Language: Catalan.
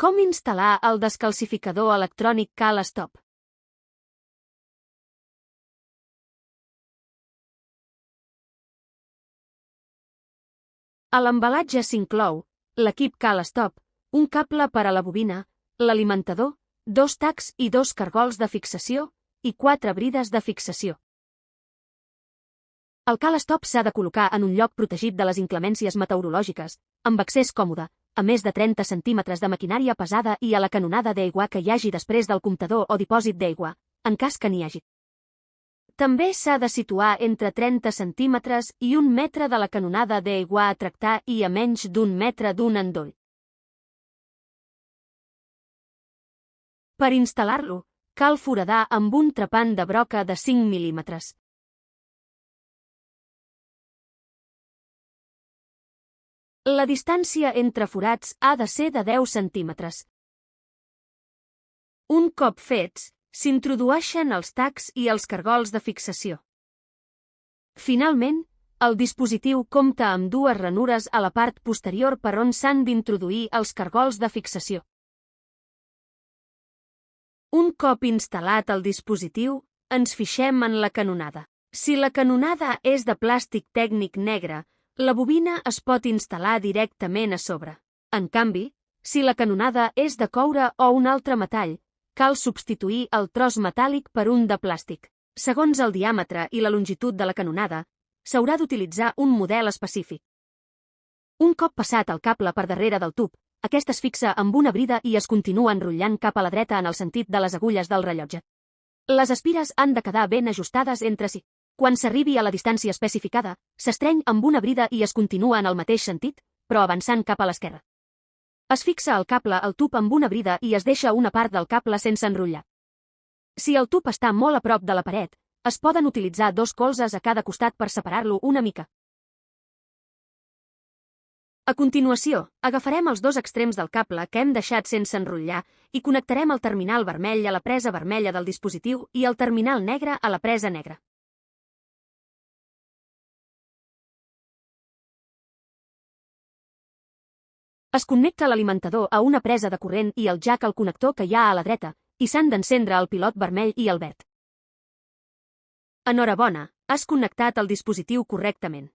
Com instal·lar el descalcificador electrònic Cal-Stop? A l'embalatge s'inclou l'equip Cal-Stop, un cable per a la bobina, l'alimentador, 2 tacs i 2 cargols de fixació i 4 brides de fixació. El Cal-Stop s'ha de col·locar en un lloc protegit de les inclemències meteorològiques, amb accés còmode, a més de 30 centímetres de maquinària pesada i a la canonada d'aigua que hi hagi després del comptador o dipòsit d'aigua, en cas que n'hi hagi. També s'ha de situar entre 30 centímetres i 1 metre de la canonada d'aigua a tractar i a menys d'1 metre d'un endoll. Per instal·lar-lo, cal foradar amb un trepant de broca de 5 mil·límetres. La distància entre forats ha de ser de 10 centímetres. Un cop fets, s'introdueixen els tacs i els cargols de fixació. Finalment, el dispositiu compta amb 2 ranures a la part posterior per on s'han d'introduir els cargols de fixació. Un cop instal·lat el dispositiu, ens fixem en la canonada. Si la canonada és de plàstic tècnic negre, la bobina es pot instal·lar directament a sobre. En canvi, si la canonada és de coure o un altre metall, cal substituir el tros metàl·lic per un de plàstic. Segons el diàmetre i la longitud de la canonada, s'haurà d'utilitzar un model específic. Un cop passat el cable per darrere del tub, aquest es fixa amb una brida i es continua enrotllant cap a la dreta en el sentit de les agulles del rellotge. Les espires han de quedar ben ajustades entre si. Quan s'arribi a la distància especificada, s'estreny amb una brida i es continua en el mateix sentit, però avançant cap a l'esquerra. Es fixa el cable al tub amb una brida i es deixa una part del cable sense enrotllar. Si el tub està molt a prop de la paret, es poden utilitzar 2 colzes a cada costat per separar-lo una mica. A continuació, agafarem els 2 extrems del cable que hem deixat sense enrotllar i connectarem el terminal vermell a la presa vermella del dispositiu i el terminal negre a la presa negra. Es connecta l'alimentador a una presa de corrent i el jack al connector que hi ha a la dreta, i s'han d'encendre el pilot vermell i el verd. Enhorabona, has connectat el dispositiu correctament.